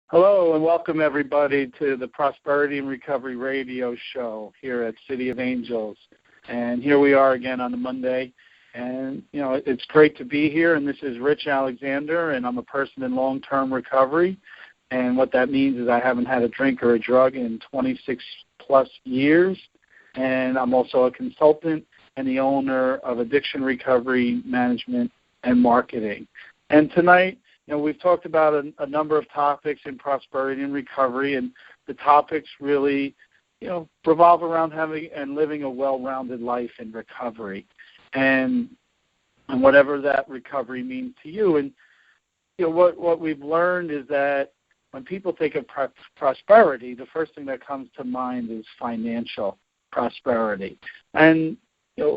Hello and welcome everybody to the Prosperity and Recovery Radio Show here at City of Angels. And here we are again on a Monday. And, it's great to be here. And this is Rich Alexander, and I'm a person in long-term recovery. And what that means is I haven't had a drink or a drug in 26-plus years. And I'm also a consultant and the owner of Addiction Recovery Management and Marketing. And tonight, we've talked about a number of topics in prosperity and recovery, and the topics really, revolve around having and living a well-rounded life in recovery, and whatever that recovery means to you. And what we've learned is that when people think of prosperity, the first thing that comes to mind is financial prosperity. And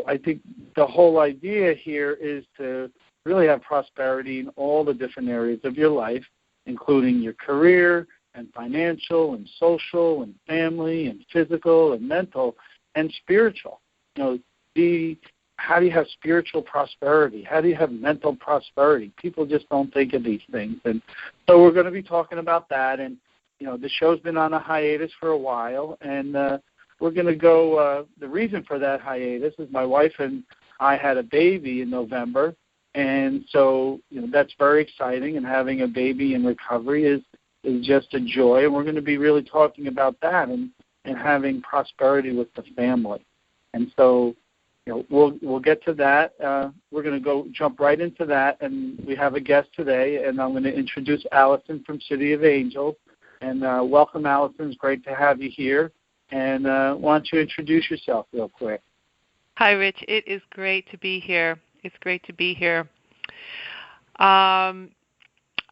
I think the whole idea here is to really have prosperity in all the different areas of your life, including your career and financial and social and family and physical and mental and spiritual. How do you have spiritual prosperity? How do you have mental prosperity? People just don't think of these things. And so we're going to be talking about that. And, the show's been on a hiatus for a while, and we're going to go, the reason for that hiatus is my wife and I had a baby in November. And so, that's very exciting, and having a baby in recovery is just a joy. And we're going to be really talking about that and having prosperity with the family. And so, we'll get to that. We're going to jump right into that, and we have a guest today, and I'm going to introduce Allison from City of Angels. And welcome, Allison. It's great to have you here. And why don't you introduce yourself real quick? Hi, Rich. It is great to be here. It's great to be here. I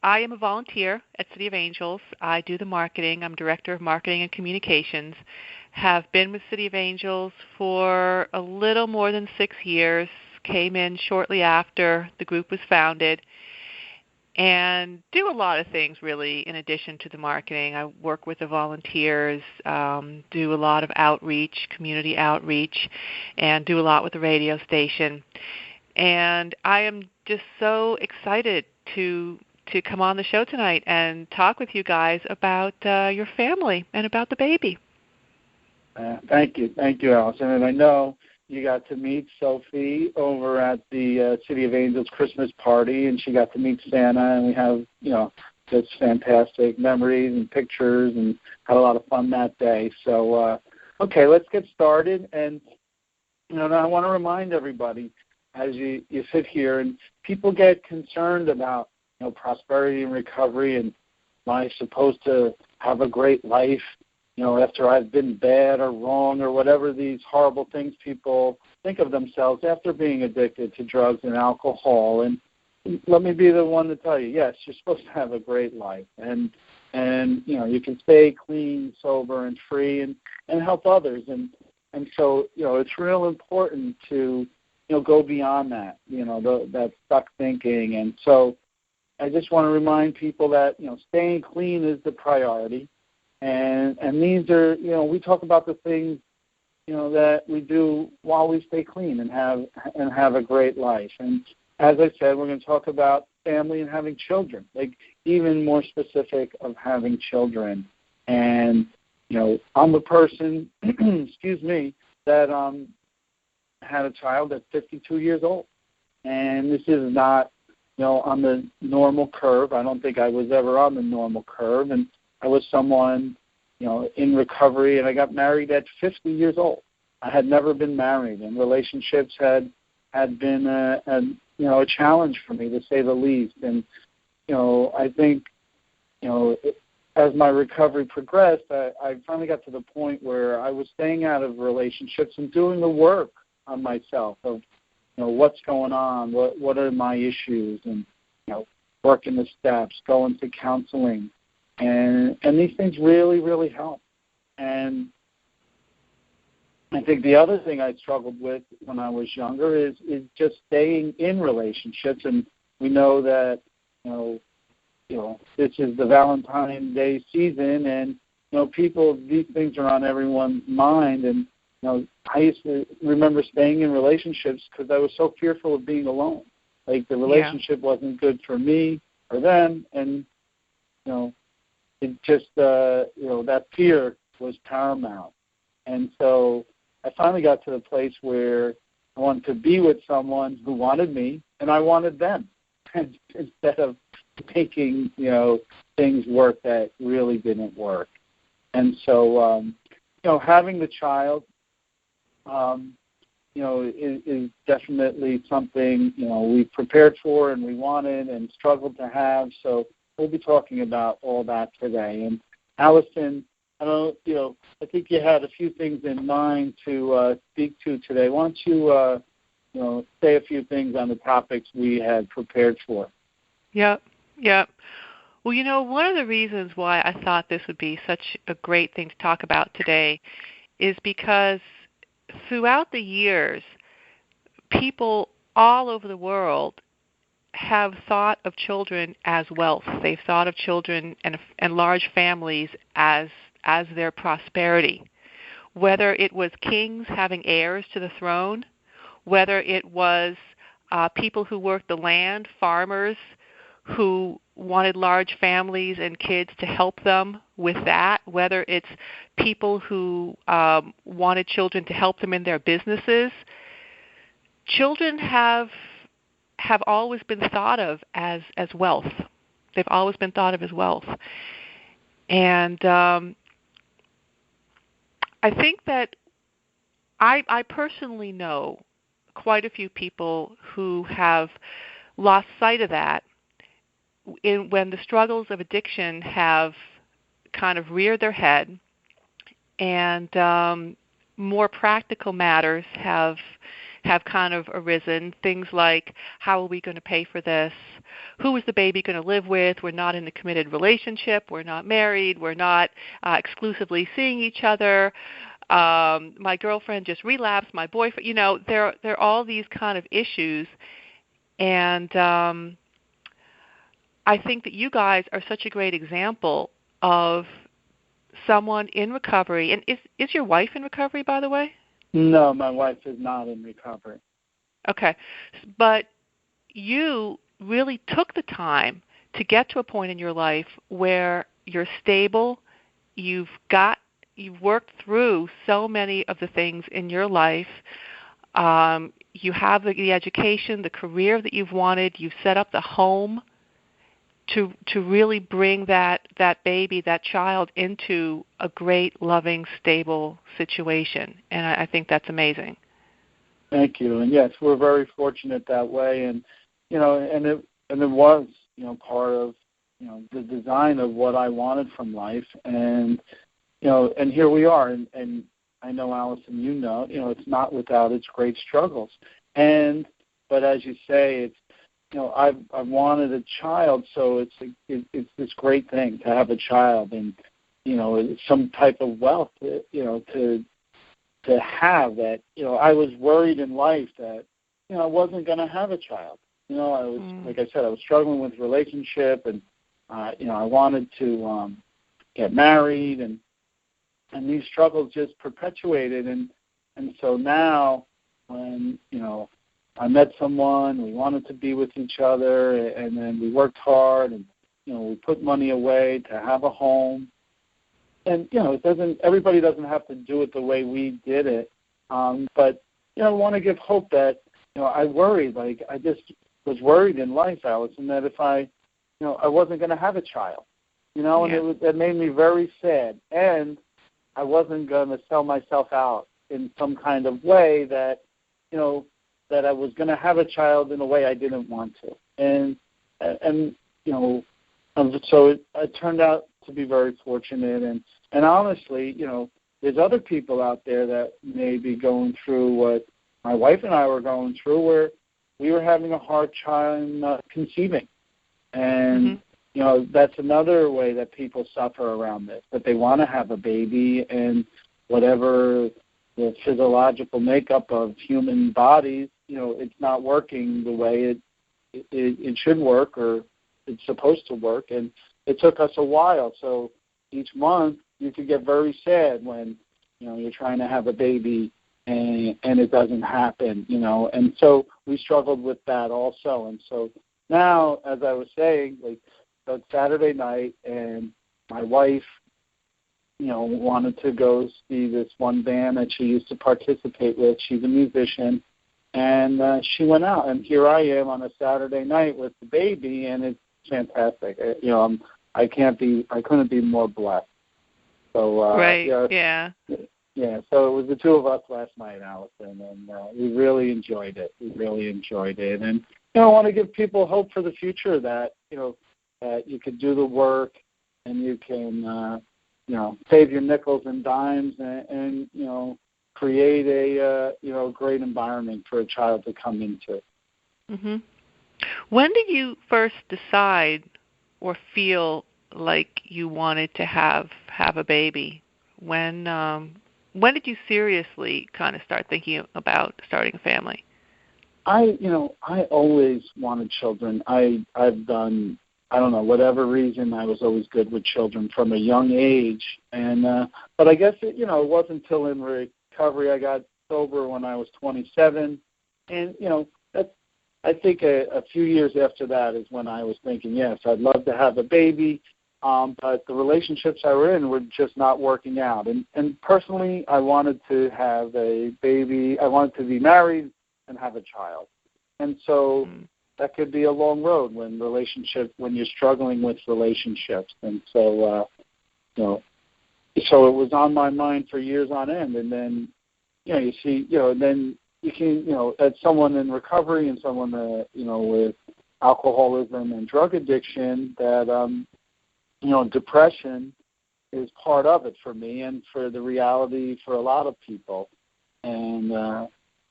am a volunteer at City of Angels. I do the marketing. I'm Director of Marketing and Communications. Have been with City of Angels for a little more than 6 years. Came in shortly after the group was founded. And do a lot of things, really, in addition to the marketing. I work with the volunteers, do a lot of outreach, community outreach, and do a lot with the radio station. And I am just so excited to come on the show tonight and talk with you guys about your family and about the baby. Thank you, Allison. And I know you got to meet Sophie over at the City of Angels Christmas party, and she got to meet Santa, and we have, just fantastic memories and pictures, and had a lot of fun that day. So, okay, let's get started. And, I want to remind everybody, as you sit here, and people get concerned about, prosperity and recovery, and am I supposed to have a great life, after I've been bad or wrong or whatever these horrible things people think of themselves after being addicted to drugs and alcohol. And let me be the one to tell you, yes, you're supposed to have a great life. And you can stay clean, sober, and free and help others. And so, it's real important to, go beyond that, that stuck thinking. And so I just want to remind people that, staying clean is the priority. And these are, we talk about the things, that we do while we stay clean and have a great life. And as I said, we're going to talk about family and having children, like even more specific of having children. And, I'm a person, excuse me, that had a child at 52 years old. And this is not, on the normal curve. I don't think I was ever on the normal curve. And I was someone, in recovery, and I got married at 50 years old. I had never been married, and relationships had been a challenge for me, to say the least. And, I think, as my recovery progressed, I finally got to the point where I was staying out of relationships and doing the work on myself of, what's going on, what are my issues, and, working the steps, going to counseling. And these things really, really help. And I think the other thing I struggled with when I was younger is just staying in relationships. And we know that, this is the Valentine's Day season, and, people, these things are on everyone's mind. And, I used to remember staying in relationships because I was so fearful of being alone. Like the relationship wasn't good for me or them. And, it just, that fear was paramount. And so I finally got to the place where I wanted to be with someone who wanted me and I wanted them, instead of making, things work that really didn't work. And so, having the child, is definitely something, we prepared for and we wanted and struggled to have. So we'll be talking about all that today. And Allison, I think you had a few things in mind to speak to today. Why don't you, say a few things on the topics we had prepared for? Yep. Well, one of the reasons why I thought this would be such a great thing to talk about today is because throughout the years, people all over the world have thought of children as wealth. They've thought of children and large families as their prosperity. Whether it was kings having heirs to the throne, whether it was people who worked the land, farmers who wanted large families and kids to help them with that, whether it's people who wanted children to help them in their businesses. Children have always been thought of as wealth. They've always been thought of as wealth. And I think that I personally know quite a few people who have lost sight of that when the struggles of addiction have kind of reared their head, and more practical matters have kind of arisen. Things like, how are we going to pay for this? Who is the baby going to live with? We're not in a committed relationship. We're not married. We're not exclusively seeing each other. My girlfriend just relapsed. My boyfriend, there are all these kind of issues. And I think that you guys are such a great example of someone in recovery. And is your wife in recovery, by the way? No, my wife is not in recovery. Okay. But you really took the time to get to a point in your life where you're stable, you've worked through so many of the things in your life. You have the education, the career that you've wanted. You've set up the home to really bring that baby, that child, into a great, loving, stable situation. And I think that's amazing. Thank you. And yes, we're very fortunate that way. And it was part of the design of what I wanted from life. And and here we are. And I know, Allison, it's not without its great struggles. But as you say, it's I've wanted a child, so it's this great thing to have a child, and some type of wealth, to have that. I was worried in life that I wasn't going to have a child. I was like I said, I was struggling with relationship, and I wanted to get married, and these struggles just perpetuated, and so now when I met someone, we wanted to be with each other, and then we worked hard, and we put money away to have a home. And everybody doesn't have to do it the way we did it. But I want to give hope that I worried, I just was worried in life, Allison, that if I wasn't going to have a child, and that made me very sad, and I wasn't going to sell myself out in some kind of way that that I was going to have a child in a way I didn't want to. And so it turned out to be very fortunate. And honestly, there's other people out there that may be going through what my wife and I were going through, where we were having a hard time conceiving. And, that's another way that people suffer around this, that they want to have a baby, and whatever the physiological makeup of human bodies, it's not working the way it should work, or it's supposed to work. And it took us a while. So each month you could get very sad when, you're trying to have a baby and it doesn't happen, And so we struggled with that also. And so now, as I was saying, so it's Saturday night, and my wife, wanted to go see this one band that she used to participate with. She's a musician. And she went out, and here I am on a Saturday night with the baby, and it's fantastic. I couldn't be more blessed. So right, yeah. Yeah, so it was the two of us last night, Allison, and we really enjoyed it. And I want to give people hope for the future that that you can do the work and you can save your nickels and dimes and create a great environment for a child to come into. Mhm. When did you first decide or feel like you wanted to have a baby? When did you seriously kind of start thinking about starting a family? I always wanted children. I've done, I don't know, whatever reason, I was always good with children from a young age. And but I guess it wasn't until in recovery I got sober when I was 27, and that's, I think a few years after that is when I was thinking, yes, I'd love to have a baby, but the relationships I were in were just not working out. And personally, I wanted to have a baby. I wanted to be married and have a child. And so that could be a long road when you're struggling with relationships. And so, so it was on my mind for years on end. And then, you see, and then you can, as someone in recovery and someone, with alcoholism and drug addiction, that, depression is part of it for me and for the reality for a lot of people. And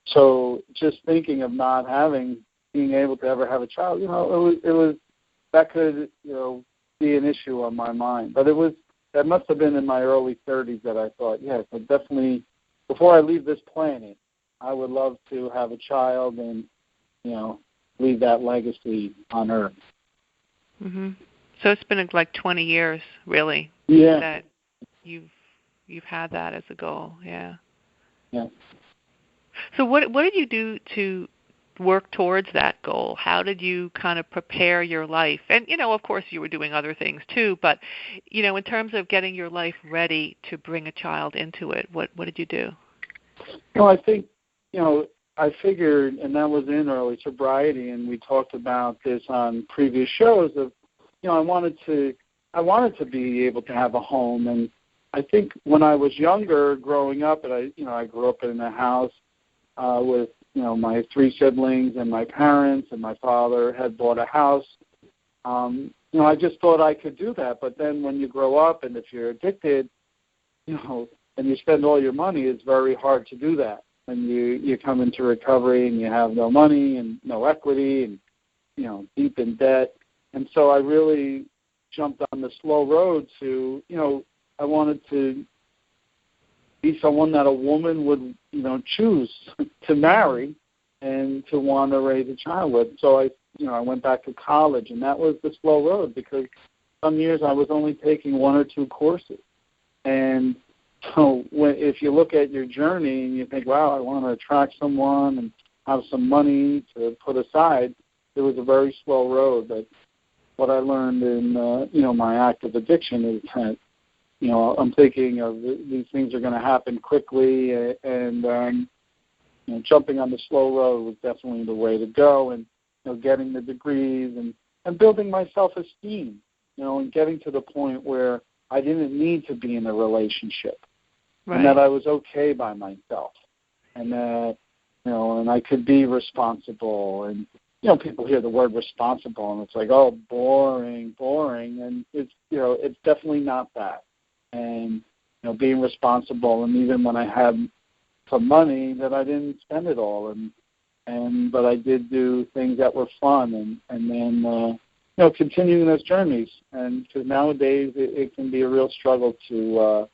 so just thinking of not being able to ever have a child, it was that could, be an issue on my mind. But that must have been in my early 30s that I thought, yes, I definitely, before I leave this planet, I would love to have a child and, leave that legacy on Earth. Mm-hmm. So it's been like 20 years, really, that you've had that as a goal, yeah. Yeah. So what did you do to work towards that goal? How did you kind of prepare your life? And, of course, you were doing other things too, but, in terms of getting your life ready to bring a child into it, what did you do? I think, I figured, and that was in early sobriety, and we talked about this on previous shows of, I wanted to be able to have a home. And I think when I was younger, growing up, and I grew up in a house with, my three siblings and my parents, and my father had bought a house. I just thought I could do that. But then when you grow up and if you're addicted, and you spend all your money, it's very hard to do that. When you come into recovery and you have no money and no equity and, deep in debt. And so I really jumped on the slow road to, I wanted to be someone that a woman would, choose to marry and to want to raise a child with. So I went back to college, and that was the slow road because some years I was only taking one or two courses. And so if you look at your journey and you think, wow, I want to attract someone and have some money to put aside, it was a very slow road. But what I learned in, my active addiction is that, I'm thinking of these things are going to happen quickly, and jumping on the slow road was definitely the way to go, and getting the degrees and building my self-esteem, and getting to the point where I didn't need to be in a relationship, right. And that I was okay by myself, and that and I could be responsible. And people hear the word responsible, and it's like, oh, boring, and it's definitely not that. And being responsible, and even when I had some money, that I didn't spend it all, but I did do things that were fun, and then continuing those journeys. And because nowadays it can be a real struggle to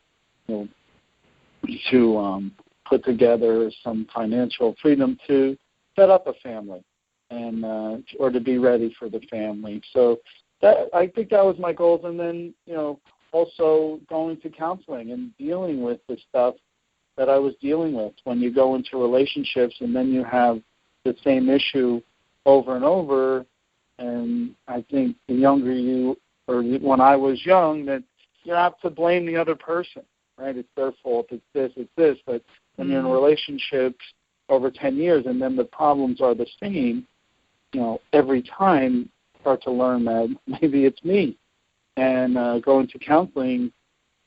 put together some financial freedom to set up a family, and or to be ready for the family. So I think that was my goals. And then also going to counseling and dealing with the stuff that I was dealing with. When you go into relationships and then you have the same issue over and over, and I think the younger you, or when I was young, that you're apt to blame the other person, right? It's their fault, it's this. But when you're in relationships over 10 years and then the problems are the same, every time start to learn that maybe it's me. And go into counseling,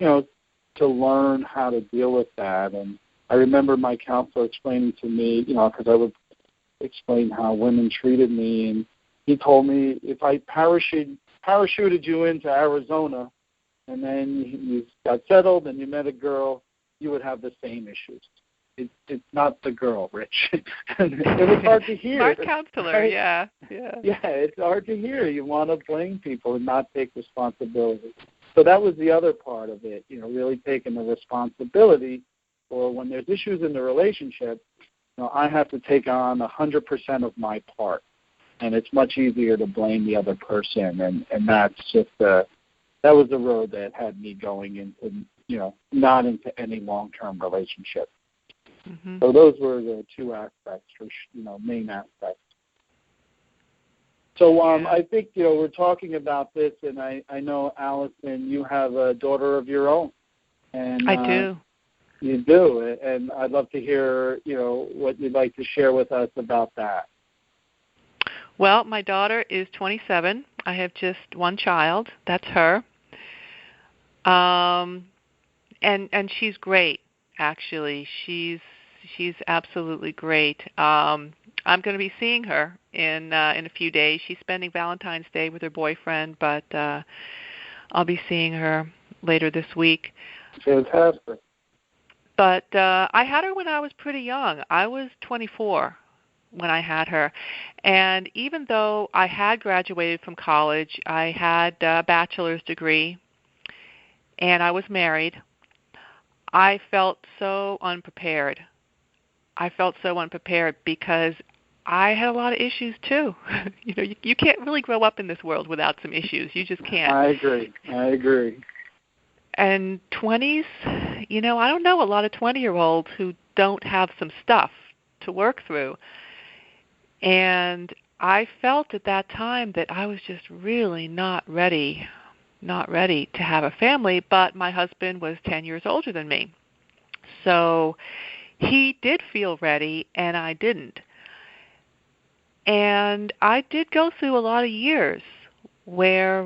to learn how to deal with that. And I remember my counselor explaining to me, because I would explain how women treated me, and he told me if I parachuted you into Arizona and then you got settled and you met a girl, you would have the same issues. It's not the girl, Rich. And it was hard to hear. Smart counselor, right? Yeah. Yeah, it's hard to hear. You want to blame people and not take responsibility. So that was the other part of it, really taking the responsibility for when there's issues in the relationship, I have to take on 100% of my part. And it's much easier to blame the other person. And that's just that was the road that had me going into, not into any long-term relationship. Mm-hmm. So those were the two aspects, main aspects. So I think, we're talking about this, and I know, Allison, you have a daughter of your own. And I do. You do, and I'd love to hear, what you'd like to share with us about that. Well, my daughter is 27. I have just one child. That's her. And she's great, actually. She's absolutely great. I'm going to be seeing her in a few days. She's spending Valentine's Day with her boyfriend, but I'll be seeing her later this week. Fantastic. But I had her when I was pretty young. I was 24 when I had her. And even though I had graduated from college, I had a bachelor's degree, and I was married, I felt so unprepared. Because I had a lot of issues too. You can't really grow up in this world without some issues. You just can't. I agree. And 20s, I don't know a lot of 20-year-olds who don't have some stuff to work through. And I felt at that time that I was just really not ready to have a family, but my husband was 10 years older than me. So he did feel ready, and I didn't. And I did go through a lot of years where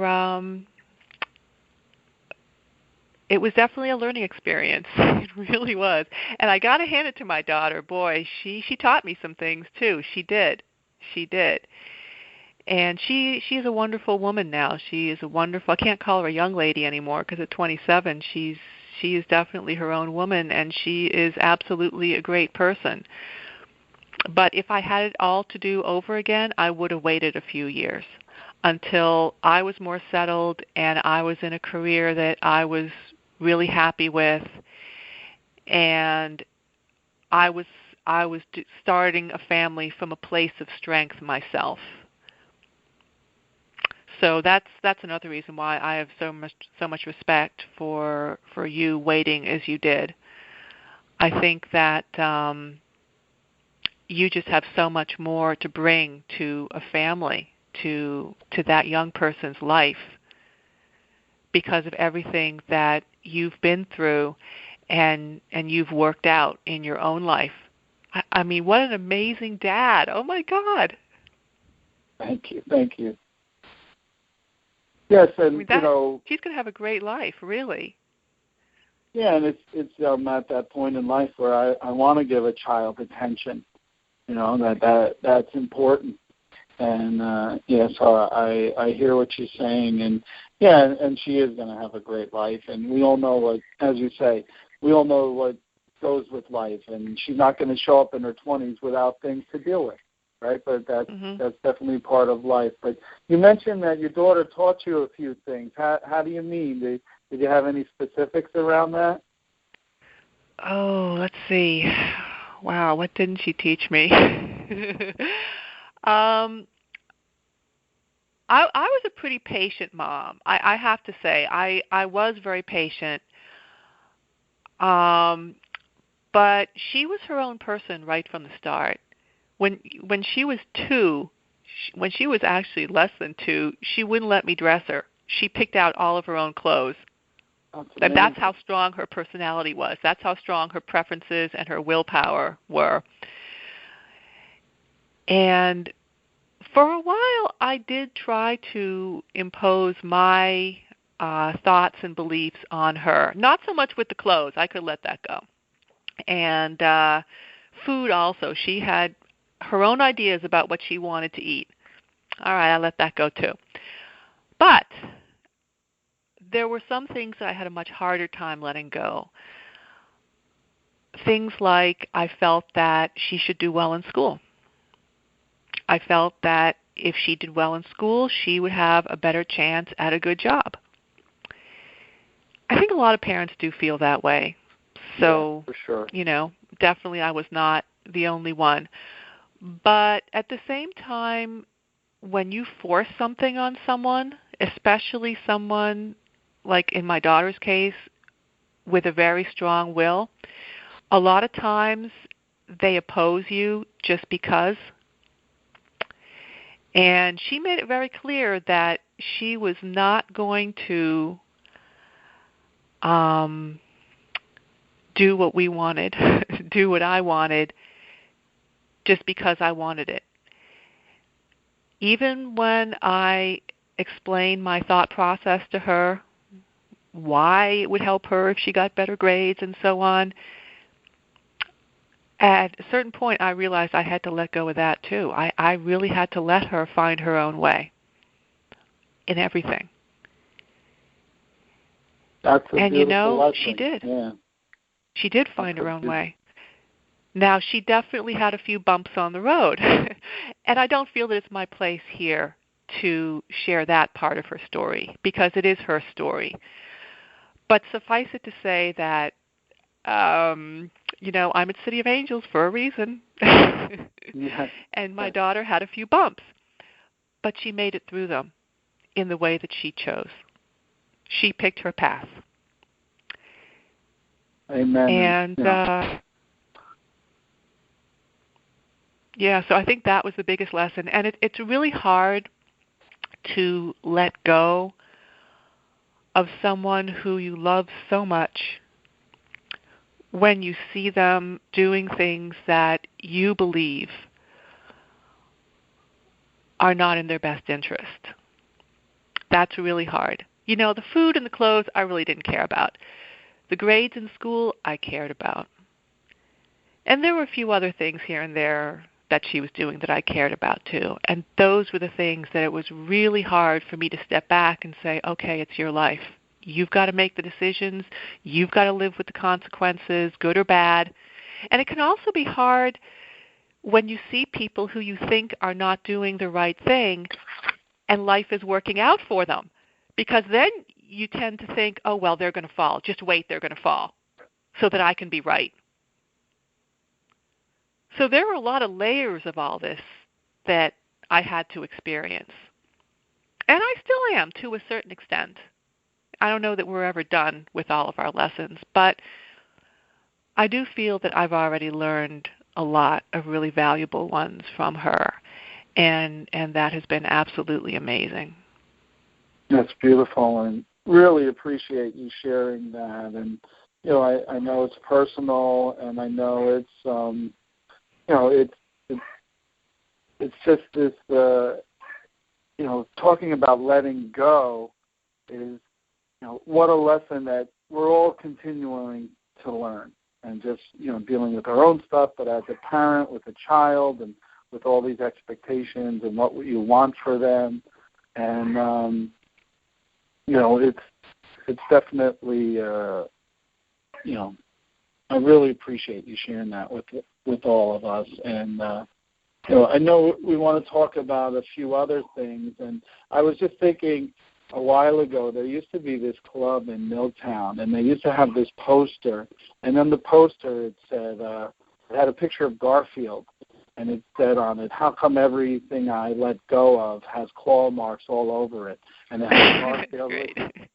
it was definitely a learning experience. It really was. And I got to hand it to my daughter. Boy, she taught me some things, too. She did. And she's a wonderful woman now. She is a wonderful, I can't call her a young lady anymore because at 27 she is definitely her own woman, and she is absolutely a great person. But if I had it all to do over again, I would have waited a few years until I was more settled and I was in a career that I was really happy with, and I was starting a family from a place of strength myself. So that's another reason why I have so much respect for you waiting as you did. I think that you just have so much more to bring to a family, to that young person's life, because of everything that you've been through and you've worked out in your own life. I mean, what an amazing dad. Oh, my God. Thank you. Yes, and, she's going to have a great life, really. Yeah, and it's at that point in life where I want to give a child attention, that's important. And, so I hear what she's saying, and, and she is going to have a great life. And we all know, as you say, we all know what goes with life, and she's not going to show up in her 20s without things to deal with, right? But that's definitely part of life. But you mentioned that your daughter taught you a few things. How do you mean? Did you have any specifics around that? Oh, let's see. Wow, what didn't she teach me? I was a pretty patient mom. I have to say, I was very patient. But she was her own person right from the start. When she was 2, when she was actually less than 2, she wouldn't let me dress her. She picked out all of her own clothes. That's how strong her personality was. That's how strong her preferences and her willpower were. And for a while, I did try to impose my thoughts and beliefs on her. Not so much with the clothes. I could let that go. And food also. She had her own ideas about what she wanted to eat. All right, I let that go too. But there were some things that I had a much harder time letting go. Things like I felt that she should do well in school. I felt that if she did well in school, she would have a better chance at a good job. I think a lot of parents do feel that way. So, yeah, for sure. Definitely I was not the only one. But at the same time, when you force something on someone, especially someone like in my daughter's case with a very strong will, a lot of times they oppose you just because. And she made it very clear that she was not going to do what we wanted, do what I wanted, just because I wanted it. Even when I explained my thought process to her, why it would help her if she got better grades and so on, at a certain point I realized I had to let go of that too. I really had to let her find her own way in everything. That's a beautiful lesson. She did. Yeah. She did find her own way. Now, she definitely had a few bumps on the road, and I don't feel that it's my place here to share that part of her story because it is her story. But suffice it to say that, I'm at City of Angels for a reason, Yes. And my daughter had a few bumps, but she made it through them in the way that she chose. She picked her path. Amen. And so I think that was the biggest lesson. And it's really hard to let go of someone who you love so much when you see them doing things that you believe are not in their best interest. That's really hard. The food and the clothes I really didn't care about. The grades in school I cared about. And there were a few other things here and there that she was doing that I cared about too. And those were the things that it was really hard for me to step back and say, okay, it's your life. You've got to make the decisions. You've got to live with the consequences, good or bad. And it can also be hard when you see people who you think are not doing the right thing and life is working out for them. Because then you tend to think, oh, well, they're going to fall. Just wait, they're going to fall so that I can be right. So there were a lot of layers of all this that I had to experience. And I still am to a certain extent. I don't know that we're ever done with all of our lessons, but I do feel that I've already learned a lot of really valuable ones from her, and that has been absolutely amazing. That's beautiful, and really appreciate you sharing that. And I know it's personal, and I know it's it's just this talking about letting go is what a lesson that we're all continuing to learn, and just dealing with our own stuff, but as a parent with a child and with all these expectations and what you want for them, and it's definitely I really appreciate you sharing that with all of us. And I know we want to talk about a few other things, and I was just thinking a while ago, there used to be this club in Milltown, and they used to have this poster, and on the poster it said, it had a picture of Garfield, and it said on it, how come everything I let go of has claw marks all over it? And it had Garfield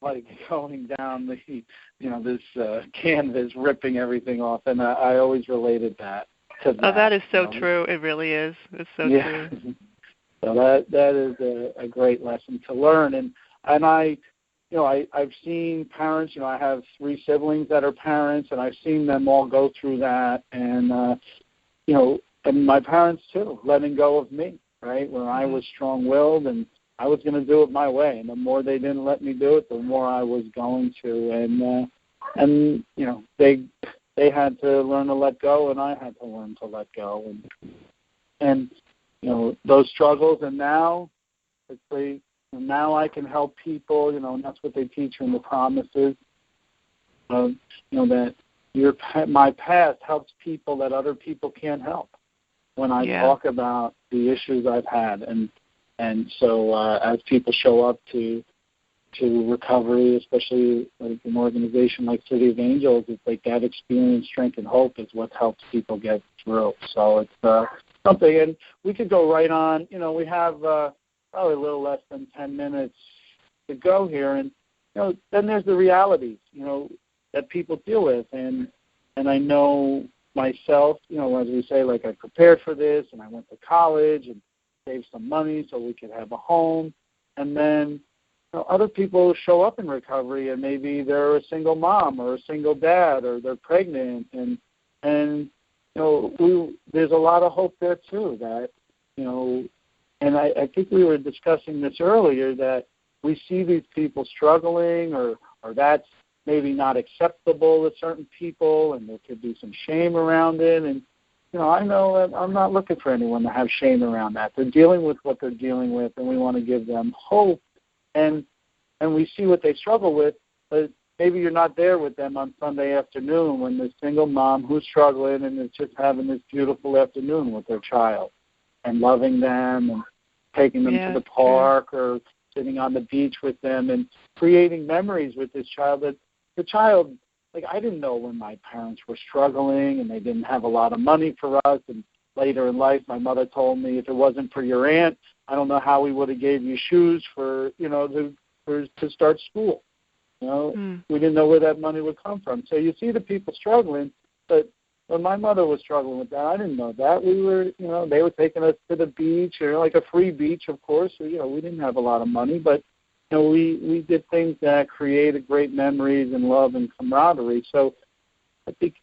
like going down the, this canvas, ripping everything off, and I always related that to that. Oh, that is so true. It really is. It's so true. So that is a great lesson to learn. And I, I've seen parents, I have 3 siblings that are parents, and I've seen them all go through that. And, and my parents too, letting go of me, right, when I was strong-willed and I was going to do it my way. And the more they didn't let me do it, the more I was going to. And they had to learn to let go, and I had to learn to let go. And those struggles, and now I can help people, and that's what they teach in the promises, that my past helps people that other people can't help when I talk about the issues I've had. And so as people show up to recovery, especially like an organization like City of Angels, it's like that experience, strength, and hope is what helps people get through. So it's something, and we could go right on. We have probably a little less than 10 minutes to go here, and then there's the realities, that people deal with, and I know myself, as we say, like I prepared for this, and I went to college and saved some money so we could have a home, and then other people show up in recovery, and maybe they're a single mom or a single dad, or they're pregnant, and there's a lot of hope there too. That and I think we were discussing this earlier, that we see these people struggling, or that's maybe not acceptable to certain people, and there could be some shame around it. And I know that I'm not looking for anyone to have shame around that. They're dealing with what they're dealing with, and we want to give them hope. And we see what they struggle with, but maybe you're not there with them on Sunday afternoon when the single mom who's struggling and is just having this beautiful afternoon with their child and loving them and taking them to the park or sitting on the beach with them and creating memories with this child. That the child, like, I didn't know when my parents were struggling and they didn't have a lot of money for us. And later in life, my mother told me, if it wasn't for your aunt, I don't know how we would have gave you shoes for, to start school. We didn't know where that money would come from. So you see the people struggling, but when my mother was struggling with that, I didn't know that. We were, they were taking us to the beach, or like a free beach, of course. So, we didn't have a lot of money, but, we did things that created great memories and love and camaraderie. So I think,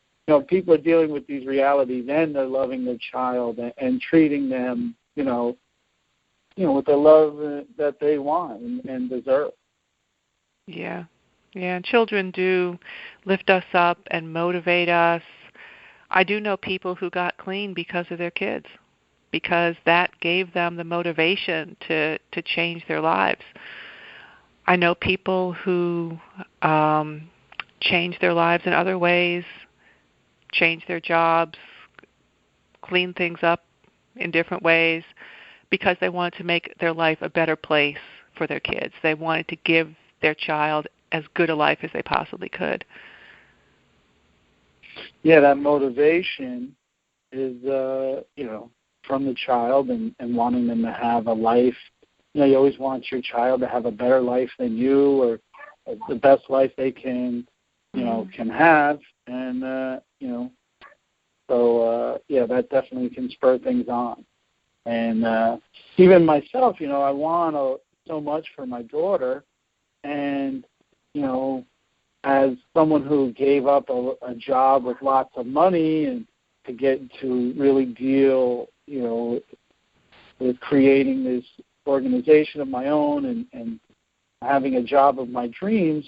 people are dealing with these realities, and they're loving their child and treating them, with the love that they want and deserve. Yeah. Yeah, and children do lift us up and motivate us. I do know people who got clean because of their kids, because that gave them the motivation to change their lives. I know people who change their lives in other ways, change their jobs, clean things up in different ways because they wanted to make their life a better place for their kids. They wanted to give their child as good a life as they possibly could. Yeah, that motivation is, from the child and wanting them to have a life. You always want your child to have a better life than you, or the best life they can, can have. And, that definitely can spur things on. And even myself, I want so much for my daughter. And, as someone who gave up a job with lots of money and to get to really deal, with creating this organization of my own and having a job of my dreams,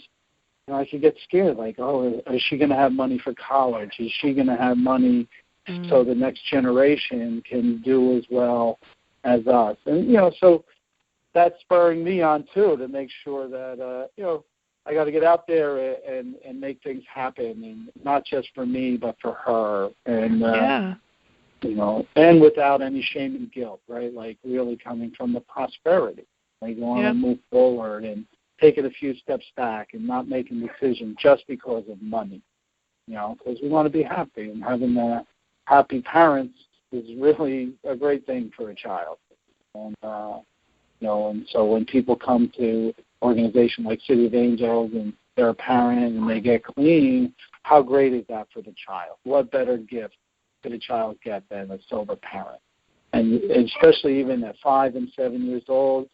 I could get scared, like, is she going to have money for college? Is she going to have money so the next generation can do as well as us? And, so that's spurring me on, too, to make sure that, I got to get out there and make things happen, and not just for me, but for her. And, and without any shame and guilt, right? Like really coming from the prosperity. Like you want to move forward and taking a few steps back and not making decisions just because of money, because we want to be happy. And having happy parents is really a great thing for a child. And, and so when people come to organization like City of Angels and they're a parent and they get clean, how great is that for the child? What better gift could a child get than a sober parent? And especially even at 5 and 7 years old,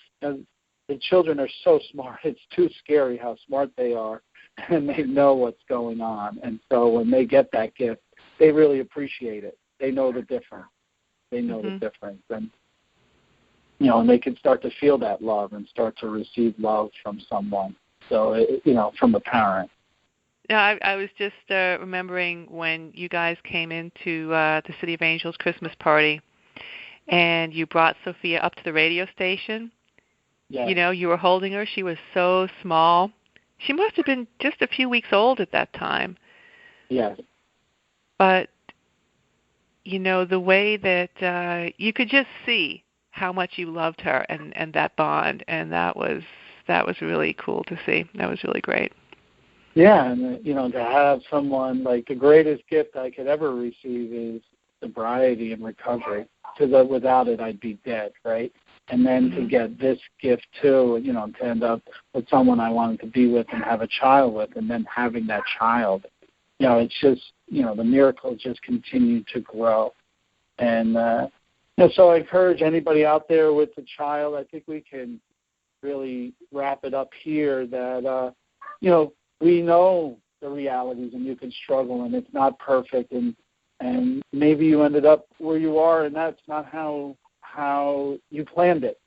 the children are so smart. It's too scary how smart they are, and they know what's going on. And so when they get that gift, they really appreciate it. They know the difference. They know the difference. And, and they can start to feel that love and start to receive love from someone. So, from a parent. Yeah, I was just remembering when you guys came into the City of Angels Christmas party, and you brought Sophia up to the radio station. Yes. You were holding her. She was so small. She must have been just a few weeks old at that time. Yes. But, the way that you could just see how much you loved her and that bond, and that was really cool to see. That was really great. Yeah, and, to have someone, like, the greatest gift I could ever receive is sobriety and recovery, because without it I'd be dead, right? And then to get this gift too, to end up with someone I wanted to be with and have a child with, and then having that child, it's just, the miracles just continue to grow. And so I encourage anybody out there with a child, I think we can really wrap it up here that, we know the realities, and you can struggle, and it's not perfect, and maybe you ended up where you are, and that's not how you planned it.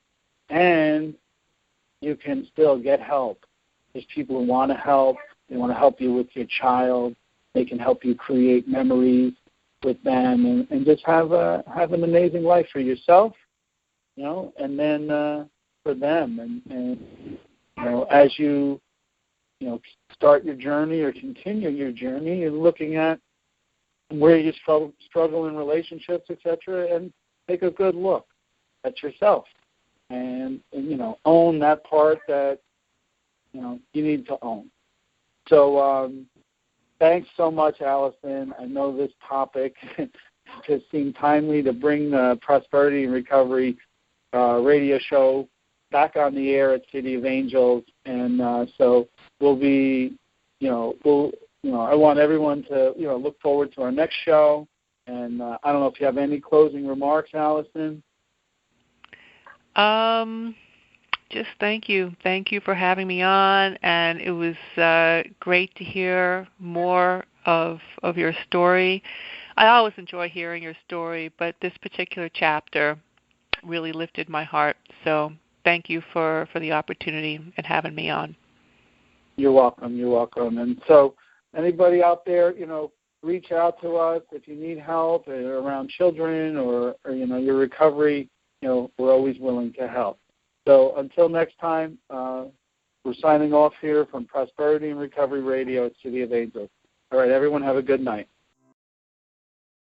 And you can still get help. There's people who want to help. They want to help you with your child. They can help you create memories with them, and just have an amazing life for yourself, and then for them. And as you start your journey or continue your journey, you're looking at where you struggle in relationships, etc., and take a good look at yourself, and own that part that you need to own. So thanks so much, Allison. I know this topic just seemed timely to bring the Prosperity and Recovery radio show back on the air at City of Angels, and so we'll be, I want everyone to, look forward to our next show. And I don't know if you have any closing remarks, Allison. Just thank you. Thank you for having me on, and it was great to hear more of your story. I always enjoy hearing your story, but this particular chapter really lifted my heart. So thank you for the opportunity and having me on. You're welcome. You're welcome. And so anybody out there, reach out to us if you need help around children or your recovery. We're always willing to help. So until next time, we're signing off here from Prosperity and Recovery Radio at City of Angels. All right, everyone, have a good night.